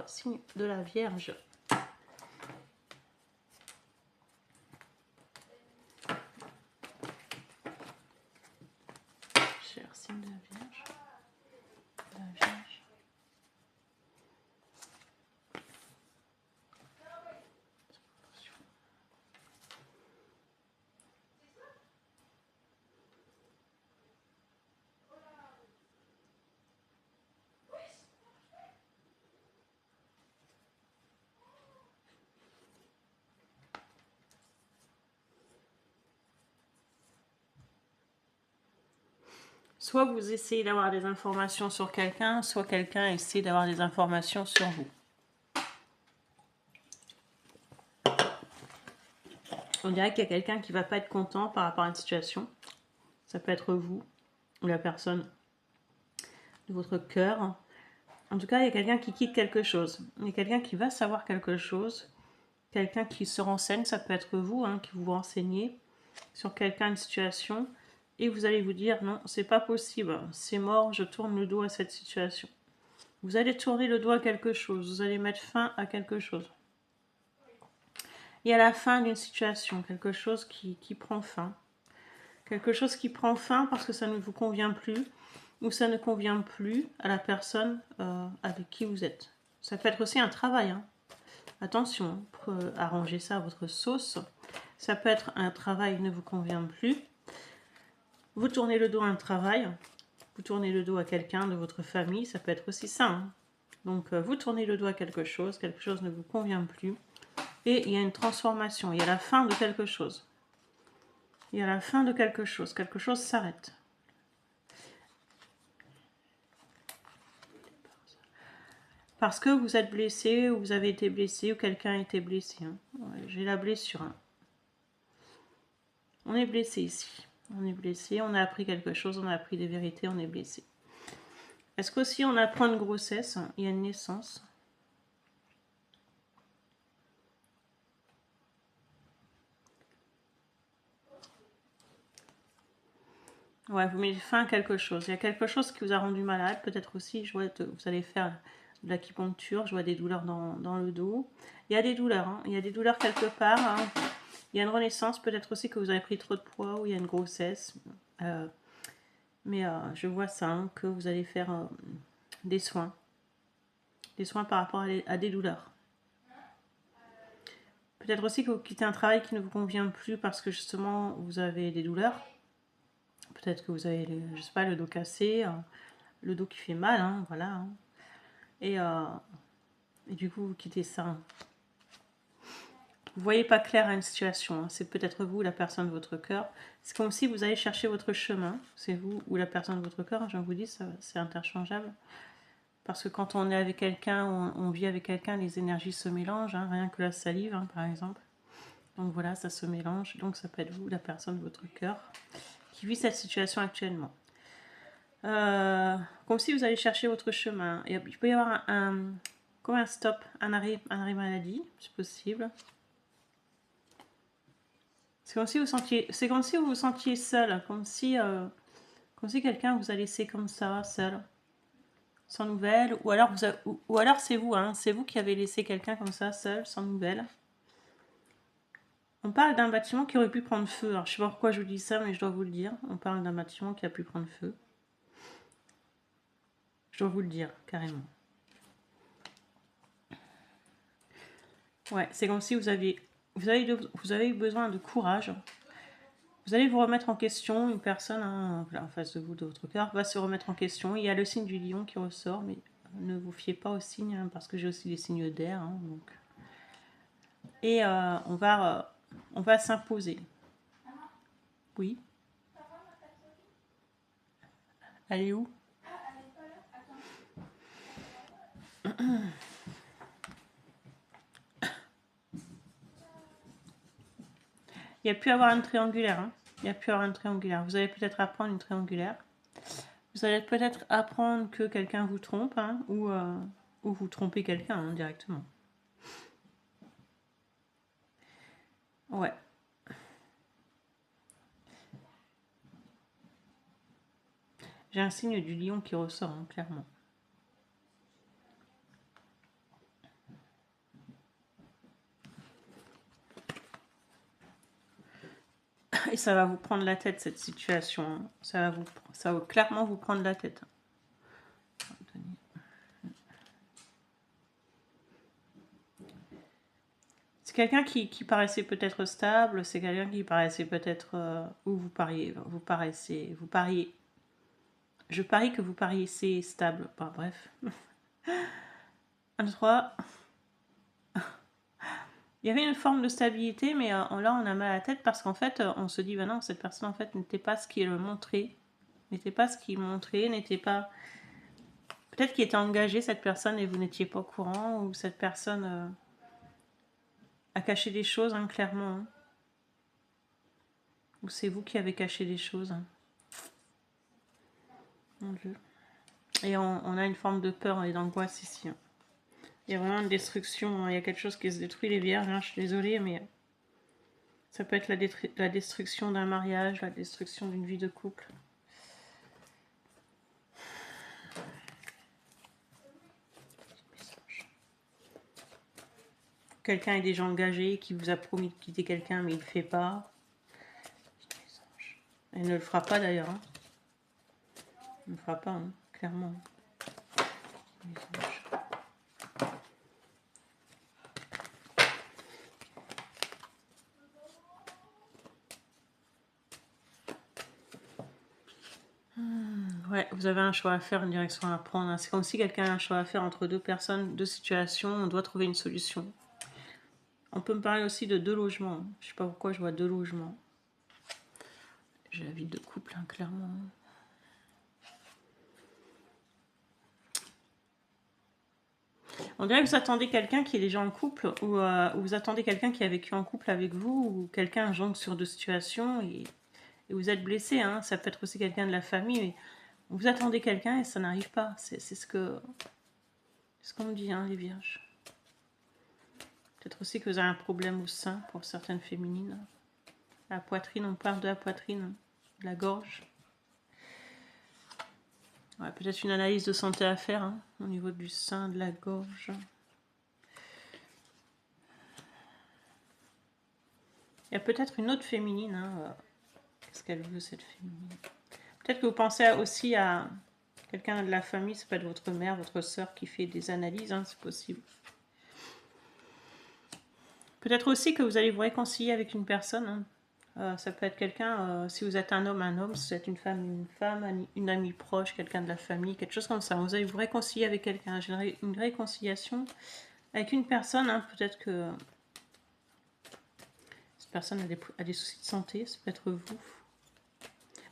Signe de la Vierge. Cher signe de la Vierge. La Vierge. Soit vous essayez d'avoir des informations sur quelqu'un, soit quelqu'un essaie d'avoir des informations sur vous. On dirait qu'il y a quelqu'un qui ne va pas être content par rapport à une situation. Ça peut être vous ou la personne de votre cœur. En tout cas, il y a quelqu'un qui quitte quelque chose. Il y a quelqu'un qui va savoir quelque chose. Quelqu'un qui se renseigne, ça peut être vous, qui vous renseignez sur quelqu'un, une situation. Et vous allez vous dire, non, c'est pas possible, c'est mort, je tourne le dos à cette situation. Vous allez tourner le dos à quelque chose, vous allez mettre fin à quelque chose. Et à la fin d'une situation, quelque chose qui prend fin. Quelque chose qui prend fin parce que ça ne vous convient plus, ou ça ne convient plus à la personne avec qui vous êtes. Ça peut être aussi un travail. Attention, pour arranger ça à votre sauce. Ça peut être un travail qui ne vous convient plus. Vous tournez le dos à un travail, vous tournez le dos à quelqu'un de votre famille, ça peut être aussi ça. Donc vous tournez le dos à quelque chose ne vous convient plus, et il y a une transformation, il y a la fin de quelque chose. Il y a la fin de quelque chose s'arrête. Parce que vous êtes blessé, ou vous avez été blessé, ou quelqu'un a été blessé. Ouais, j'ai la blessure. On est blessé ici. On est blessé, on a appris quelque chose, on a appris des vérités, on est blessé. Est-ce qu'aussi on apprend une grossesse, il y a une naissance? Ouais, vous mettez fin à quelque chose. Il y a quelque chose qui vous a rendu malade. Peut-être aussi, je vois, vous allez faire de l'acupuncture. Je vois des douleurs dans le dos. Il y a des douleurs. Il y a des douleurs quelque part. Il y a une renaissance. Peut-être aussi que vous avez pris trop de poids ou il y a une grossesse. Mais je vois ça, que vous allez faire des soins. Des soins par rapport à des douleurs. Peut-être aussi que vous quittez un travail qui ne vous convient plus parce que justement vous avez des douleurs. Peut-être que vous avez, je sais pas, le dos cassé, le dos qui fait mal, voilà. Et du coup, vous quittez ça. Vous voyez pas clair à une situation. C'est peut-être vous, la personne de votre cœur. C'est comme si vous allez chercher votre chemin. C'est vous ou la personne de votre cœur. Je vous dis, c'est interchangeable. Parce que quand on est avec quelqu'un, on vit avec quelqu'un, les énergies se mélangent. Rien que la salive, par exemple. Donc voilà, ça se mélange. Donc ça peut être vous, la personne de votre cœur, qui vit cette situation actuellement. Comme si vous allez chercher votre chemin. Et il peut y avoir comme un stop, un arrêt maladie, c'est possible. C'est comme si vous vous sentiez seul, comme si quelqu'un vous a laissé comme ça, seul, sans nouvelles, ou alors c'est vous, c'est vous qui avez laissé quelqu'un comme ça, seul, sans nouvelles. On parle d'un bâtiment qui aurait pu prendre feu. Alors, je ne sais pas pourquoi je vous dis ça, mais je dois vous le dire. On parle d'un bâtiment qui a pu prendre feu. Je dois vous le dire, carrément. Ouais, c'est comme si vous avez eu besoin de courage. Vous allez vous remettre en question. Une personne en face de vous, de votre cœur, va se remettre en question. Il y a le signe du lion qui ressort, mais ne vous fiez pas aux signes, parce que j'ai aussi des signes d'air. Donc. Et on va s'imposer. Oui. Elle est où? Il y a pu avoir une triangulaire. Il y a pu avoir une triangulaire. Vous allez peut-être apprendre une triangulaire. Vous allez peut-être apprendre que quelqu'un vous trompe, ou vous trompez quelqu'un directement. Ouais. J'ai un signe du lion qui ressort, clairement. Et ça va vous prendre la tête, cette situation. Hein. Ça va clairement vous prendre la tête. C'est quelqu'un qui paraissait peut-être stable, c'est quelqu'un qui paraissait peut-être... ou vous pariez, je parie que vous paraissez stable. Enfin, bref. 1, 3. Il y avait une forme de stabilité, mais là on a mal à la tête parce qu'en fait on se dit, ben non, cette personne en fait n'était pas ce qu'il montrait. N'était pas ce qu'il montrait, n'était pas... Peut-être qu'il était engagé cette personne et vous n'étiez pas au courant, ou cette personne a caché des choses, hein, clairement. Hein. Ou c'est vous qui avez caché des choses. Hein. Mon Dieu. Et on a une forme de peur et d'angoisse ici. Hein. Il y a vraiment une destruction, hein. Il y a quelque chose qui se détruit, les vierges, hein. Je suis désolée, mais ça peut être la destruction d'un mariage, la destruction d'une vie de couple. Quelqu'un est déjà engagé, qui vous a promis de quitter quelqu'un, mais il ne le fait pas. Il ne le fera pas d'ailleurs. Hein. Il ne le fera pas, hein, clairement. Ouais, vous avez un choix à faire, une direction à prendre. Hein. C'est comme si quelqu'un a un choix à faire entre deux personnes, deux situations. On doit trouver une solution. On peut me parler aussi de 2 logements. Je ne sais pas pourquoi je vois 2 logements. J'ai la vie de couple, hein, clairement. On dirait que vous attendez quelqu'un qui est déjà en couple, ou vous attendez quelqu'un qui a vécu en couple avec vous, ou quelqu'un jongle sur 2 situations, et vous êtes blessé. Hein. Ça peut être aussi quelqu'un de la famille, mais vous attendez quelqu'un et ça n'arrive pas. C'est ce qu'on me dit, hein, les vierges. Peut-être aussi que vous avez un problème au sein pour certaines féminines. La poitrine, on parle de la poitrine, de la gorge. Ouais, peut-être une analyse de santé à faire, hein, au niveau du sein, de la gorge. Il y a peut-être une autre féminine. Hein, qu'est-ce qu'elle veut, cette féminine? Peut-être que vous pensez aussi à quelqu'un de la famille, c'est pas de votre mère, votre soeur qui fait des analyses, hein, c'est possible. Peut-être aussi que vous allez vous réconcilier avec une personne. Hein. Ça peut être quelqu'un, si vous êtes un homme, si vous êtes une femme, une amie proche, quelqu'un de la famille, quelque chose comme ça. Vous allez vous réconcilier avec quelqu'un, une réconciliation avec une personne. Hein, peut-être que cette personne a des soucis de santé, ça peut être vous.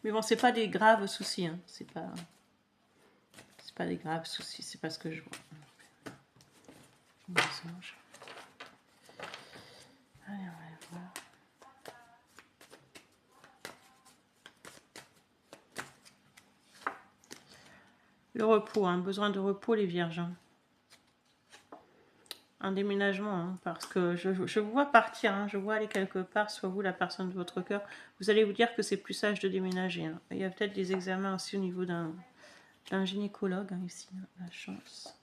Mais bon, c'est pas des graves soucis. Hein, c'est pas des graves soucis, c'est pas ce que je vois. Mensonge. Allez, on va voir. Le repos, hein, besoin de repos les vierges. Hein. Un déménagement, hein, parce que je vous vois partir, hein, je vois aller quelque part, soit vous, la personne de votre cœur. Vous allez vous dire que c'est plus sage de déménager. Hein. Il y a peut-être des examens aussi au niveau d'un gynécologue, hein, ici, hein, la chance.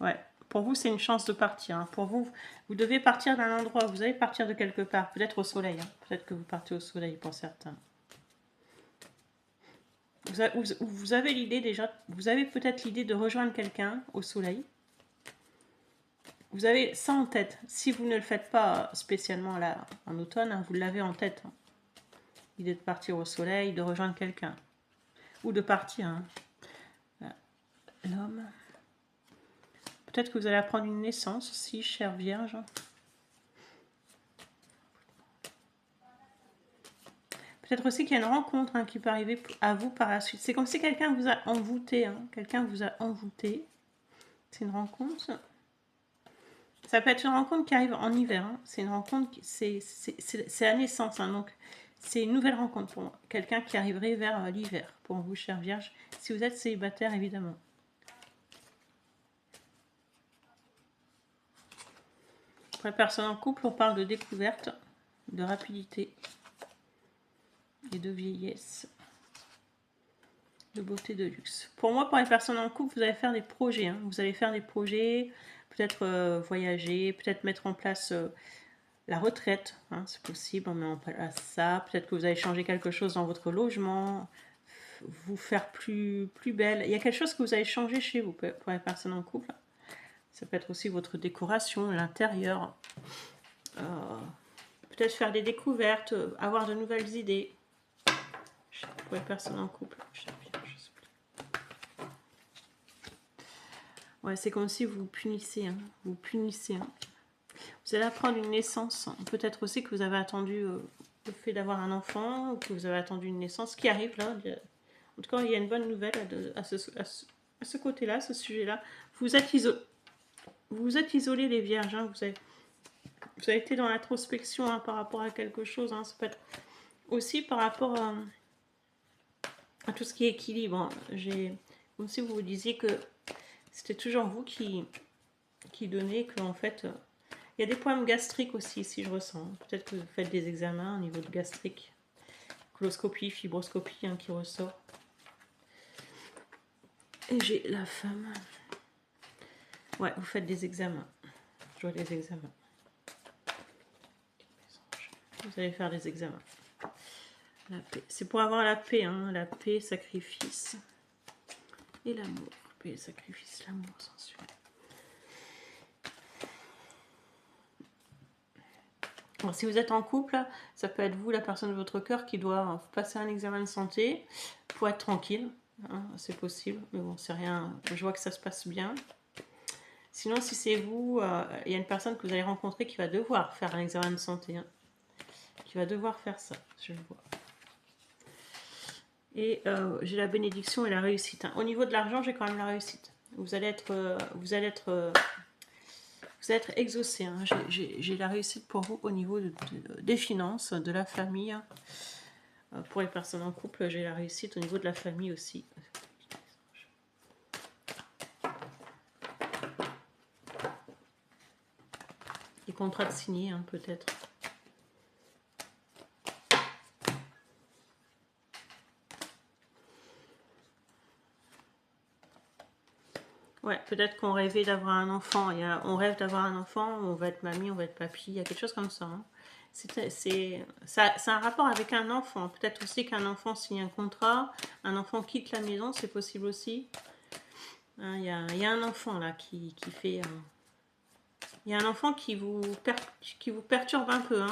Ouais, pour vous, c'est une chance de partir. Hein. Pour vous, vous devez partir d'un endroit, vous allez partir de quelque part, peut-être au soleil. Hein. Peut-être que vous partez au soleil pour certains. Vous avez l'idée déjà, vous avez peut-être l'idée de rejoindre quelqu'un au soleil. Vous avez ça en tête. Si vous ne le faites pas spécialement là en automne, hein, vous l'avez en tête. Hein. L'idée de partir au soleil, de rejoindre quelqu'un. Ou de partir. Hein. L'homme. Peut-être que vous allez apprendre une naissance aussi, chère Vierge. Peut-être aussi qu'il y a une rencontre, hein, qui peut arriver à vous par la suite. C'est comme si quelqu'un vous a envoûté. Hein. Quelqu'un vous a envoûté. C'est une rencontre. Ça peut être une rencontre qui arrive en hiver. Hein. C'est une rencontre, c'est la naissance. Hein. Donc, c'est une nouvelle rencontre pour quelqu'un qui arriverait vers l'hiver. Pour vous, chère Vierge. Si vous êtes célibataire, évidemment. Pour les personnes en couple, on parle de découverte, de rapidité et de vieillesse. de beauté de luxe. Pour moi, pour les personnes en couple, vous allez faire des projets. Hein. Vous allez faire des projets, peut-être voyager, peut-être mettre en place la retraite. Hein, c'est possible, on met en place ça. Peut-être que vous allez changer quelque chose dans votre logement, vous faire plus belle. Il y a quelque chose que vous allez changer chez vous pour les personnes en couple. Ça peut être aussi votre décoration, l'intérieur. Peut-être faire des découvertes, avoir de nouvelles idées. Pour les personnes en couple. Ouais, c'est comme si vous punissez. Hein. Vous punissez. Hein. Vous allez apprendre une naissance. Peut-être aussi que vous avez attendu le fait d'avoir un enfant, ou que vous avez attendu une naissance qui arrive là. En tout cas, il y a une bonne nouvelle à ce côté-là, à ce sujet-là. Vous êtes isolés, les vierges. Hein. Vous avez été dans l'introspection hein, par rapport à quelque chose. Hein. Ça peut être aussi par rapport à tout ce qui est équilibre. Hein. Comme si vous vous disiez que c'était toujours vous qui donnez, qu'en fait, il y a des problèmes gastriques aussi, si je ressens. Peut-être que vous faites des examens au niveau de gastrique. Coloscopie, fibroscopie hein, qui ressort. Et j'ai la femme. Ouais, vous faites des examens. Je vois des examens. Vous allez faire des examens. La paix. C'est pour avoir la paix, hein. La paix, sacrifice. Et l'amour. Paix, sacrifice, l'amour sensuel. Alors, si vous êtes en couple, ça peut être vous, la personne de votre cœur, qui doit passer un examen de santé pour être tranquille. Hein, c'est possible, mais bon, c'est rien. Je vois que ça se passe bien. Sinon, si c'est vous, il y a une personne que vous allez rencontrer qui va devoir faire un examen de santé. Hein, qui va devoir faire ça, je le vois. Et j'ai la bénédiction et la réussite. Hein. Au niveau de l'argent, j'ai quand même la réussite. Vous allez être exaucé. Hein. J'ai la réussite pour vous au niveau des finances, de la famille. Pour les personnes en couple, j'ai la réussite au niveau de la famille aussi. Les contrats de signer, hein, peut-être. Ouais, peut-être qu'on rêvait d'avoir un enfant. On rêve d'avoir un enfant, on va être mamie, on va être papy. Il y a quelque chose comme ça. Hein. C'est un rapport avec un enfant. Peut-être aussi qu'un enfant signe un contrat, un enfant quitte la maison, c'est possible aussi. Hein, il y a un enfant là qui fait... il y a un enfant qui vous perturbe un peu.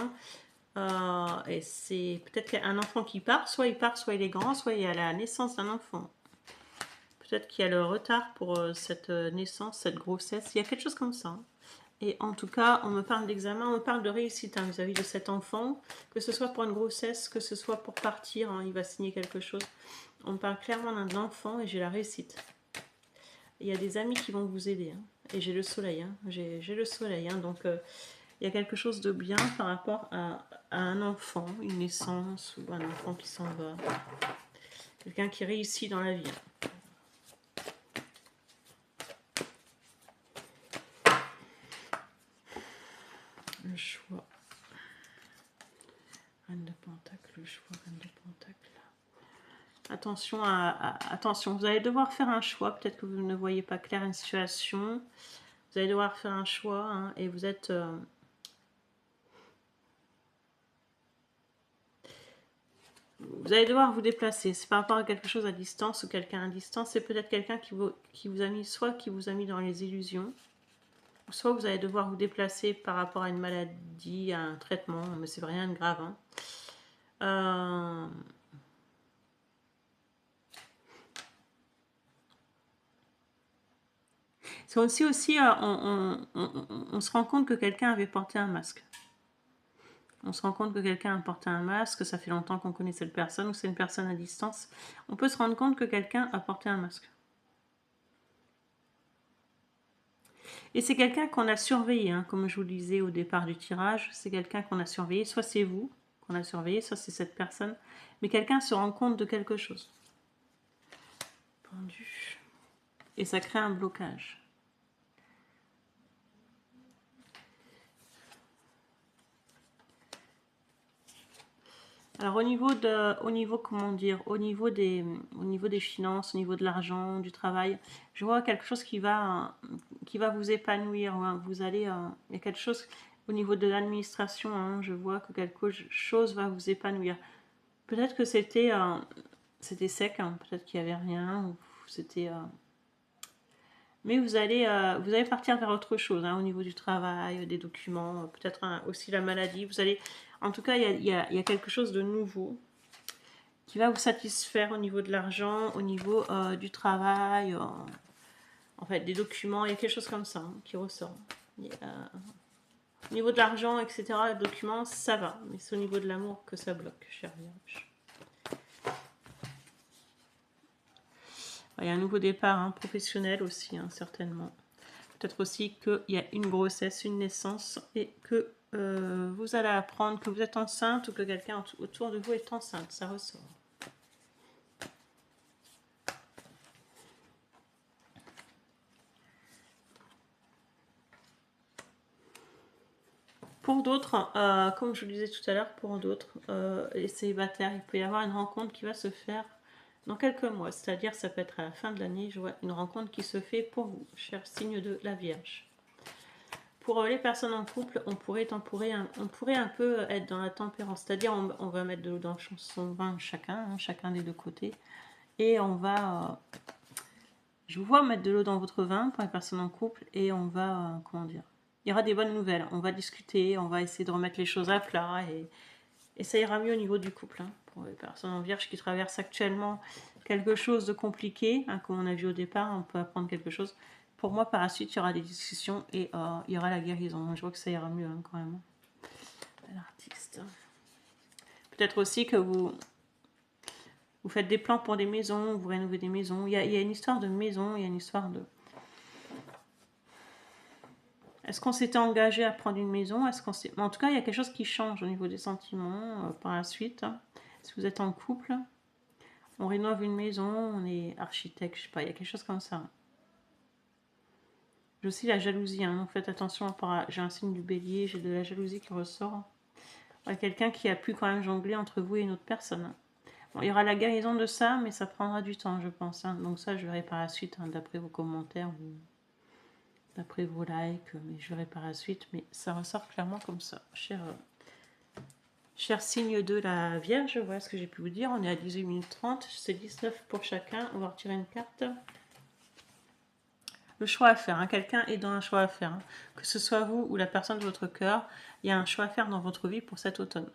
Hein. Et c'est peut-être un enfant qui part, soit il est grand, soit il y a la naissance d'un enfant. Peut-être qu'il y a le retard pour cette naissance, cette grossesse. Il y a quelque chose comme ça. Hein. Et en tout cas, on me parle d'examen, on me parle de réussite hein, vis-à-vis de cet enfant, que ce soit pour une grossesse, que ce soit pour partir, hein, il va signer quelque chose. On me parle clairement d'un enfant et j'ai la réussite. Il y a des amis qui vont vous aider. Hein, et j'ai le soleil. Hein, j'ai le soleil. Hein, donc, il y a quelque chose de bien par rapport à un enfant, une naissance ou un enfant qui s'en va. Quelqu'un qui réussit dans la vie. Hein. Le choix. Reine de Pentacle, le choix, Reine de Pentacle. Attention, attention, vous allez devoir faire un choix. Peut-être que vous ne voyez pas clair une situation. Vous allez devoir faire un choix hein, et vous êtes... vous allez devoir vous déplacer. C'est par rapport à quelque chose à distance ou quelqu'un à distance. C'est peut-être quelqu'un qui vous a mis, soit qui vous a mis dans les illusions, soit vous allez devoir vous déplacer par rapport à une maladie, à un traitement, mais c'est rien de grave. Hein. C'est aussi on se rend compte que quelqu'un avait porté un masque. On se rend compte que quelqu'un a porté un masque, ça fait longtemps qu'on connaît cette personne, ou c'est une personne à distance. On peut se rendre compte que quelqu'un a porté un masque. Et c'est quelqu'un qu'on a surveillé, hein, comme je vous le disais au départ du tirage, c'est quelqu'un qu'on a surveillé, soit c'est vous qu'on a surveillé, soit c'est cette personne, mais quelqu'un se rend compte de quelque chose. Pendu. Et ça crée un blocage. Alors comment dire, au niveau des finances, au niveau de l'argent, du travail, je vois quelque chose qui va vous épanouir. Hein. Vous allez, il y a quelque chose au niveau de l'administration. Hein, je vois que quelque chose va vous épanouir. Peut-être que c'était sec, hein, peut-être qu'il n'y avait rien, ou c'était. Mais vous allez partir vers autre chose, hein, au niveau du travail, des documents, peut-être aussi la maladie. Vous allez, en tout cas, il y a quelque chose de nouveau qui va vous satisfaire au niveau de l'argent, au niveau du travail, en fait, des documents. Il y a quelque chose comme ça hein, qui ressort. Au niveau de l'argent, etc., les documents, ça va. Mais c'est au niveau de l'amour que ça bloque, cher Vierge. Il y a un nouveau départ hein, professionnel aussi, hein, certainement. Peut-être aussi qu'il y a une grossesse, une naissance, et que vous allez apprendre que vous êtes enceinte ou que quelqu'un autour de vous est enceinte. Ça ressort. Pour d'autres, comme je vous le disais tout à l'heure, pour d'autres, les célibataires, il peut y avoir une rencontre qui va se faire dans quelques mois. C'est-à-dire, ça peut être à la fin de l'année, je vois une rencontre qui se fait pour vous, cher signe de la Vierge. Pour les personnes en couple, on pourrait un peu être dans la tempérance. C'est-à-dire, on va mettre de l'eau dans son vin chacun, hein, chacun des deux côtés. Et on va... je vous vois mettre de l'eau dans votre vin pour les personnes en couple. Et on va... comment dire, il y aura des bonnes nouvelles. On va discuter, on va essayer de remettre les choses à plat et ça ira mieux au niveau du couple. Hein, pour les personnes en vierge qui traversent actuellement quelque chose de compliqué, hein, comme on a vu au départ, on peut apprendre quelque chose. Pour moi, par la suite, il y aura des discussions et il y aura la guérison. Je vois que ça ira mieux hein, quand même. L'artiste. Peut-être aussi que vous faites des plans pour des maisons, vous rénovez des maisons. Il y a une histoire de maison, il y a une histoire de... Est-ce qu'on s'était engagé à prendre une maison? En tout cas, il y a quelque chose qui change au niveau des sentiments par la suite. Hein. Si vous êtes en couple, on rénove une maison, on est architecte, je sais pas, il y a quelque chose comme ça. J'ai aussi la jalousie, hein, donc faites attention, j'ai un signe du bélier, j'ai de la jalousie qui ressort. Il y a quelqu'un qui a pu quand même jongler entre vous et une autre personne. Bon, il y aura la guérison de ça, mais ça prendra du temps, je pense. Hein. Donc ça, je verrai par la suite, hein, d'après vos commentaires, d'après vos likes, mais je verrai par la suite. Mais ça ressort clairement comme ça, cher signe de la Vierge. Voilà ce que j'ai pu vous dire. On est à 18 minutes 30, c'est 19 pour chacun. On va retirer une carte. Le choix à faire, hein. Quelqu'un est dans un choix à faire. Hein. Que ce soit vous ou la personne de votre cœur, il y a un choix à faire dans votre vie pour cet automne.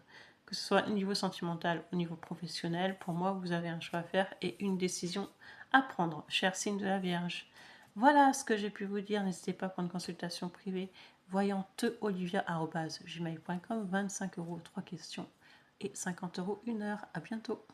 Que ce soit au niveau sentimental, au niveau professionnel, pour moi, vous avez un choix à faire et une décision à prendre, cher signe de la Vierge. Voilà ce que j'ai pu vous dire. N'hésitez pas pour une consultation privée. Voyanteolivia@gmail.com, 25 € 3 questions et 50 € 1 heure. À bientôt.